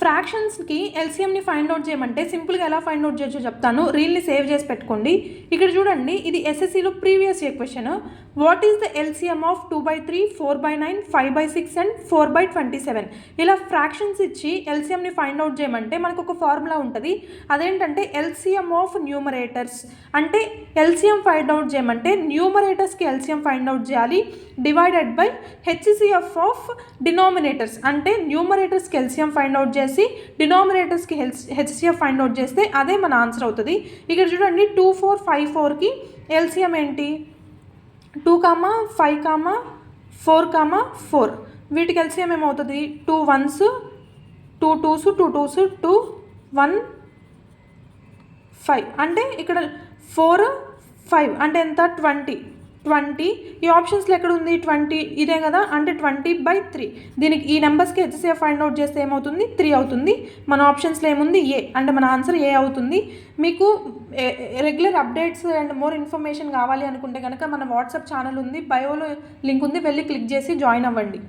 ఫ్రాక్షన్స్కి ఎల్సిఎంని find out చేయమంటే సింపుల్గా ఎలా ఫైండ్ అవుట్ చేయొచ్చో చెప్తాను. రీల్ని సేవ్ చేసి పెట్టుకోండి. ఇక్కడ చూడండి, ఇది ఎస్ఎస్సిలో previous year question. What is the LCM of 2/3, 4/9, 5/6 and 4/27? ఇలా ఫ్రాక్షన్స్ ఇచ్చి ఎల్సిఎంని ఫైండ్ అవుట్ చేయమంటే మనకు ఒక ఫార్ములా ఉంటుంది. అదేంటంటే ఎల్సిఎం ఆఫ్ న్యూమరేటర్స్. అంటే ఎల్సిఎం ఫైండ్ అవుట్ చేయమంటే న్యూమరేటర్స్కి ఎల్సిఎం ఫైండ్ అవుట్ చేయాలి, divided by HCF of denominators. అంటే న్యూమరేటర్స్కి ఎల్సిఎం ఫైండ్ అవుట్ చేసి డినామినేటర్స్కి హెచ్సిఎఫ్ ఫైండ్ అవుట్ చేస్తే అదే మన ఆన్సర్ అవుతుంది. ఇక్కడ చూడండి, 2, 4, 5, 4కి ఎల్సిఎం ఏంటి? 2, 5, 4, 4. వీటికి ఎల్సిఎం ఏమవుతుంది? 2 1s, 2 2s, 2 2s, 2 1 5. అంటే ఇక్కడ 4 5 అంటే ఎంత? 20. ఈ ఆప్షన్స్లో ఎక్కడ ఉంది? 20 ఇదే కదా, అంటే 20/3. దీనికి ఈ నెంబర్స్కి హెచ్సిఎఫ్ ఫైండ్ అవుట్ చేస్తే ఏమవుతుంది? 3 అవుతుంది. మన ఆప్షన్స్లో ఏముంది? ఏ. అంటే మన ఆన్సర్ ఏ అవుతుంది. మీకు regular updates and more information కావాలి అనుకుంటే కనుక మన వాట్సాప్ ఛానల్ ఉంది, బయోలో లింక్ ఉంది, వెళ్ళి క్లిక్ చేసి జాయిన్ అవ్వండి.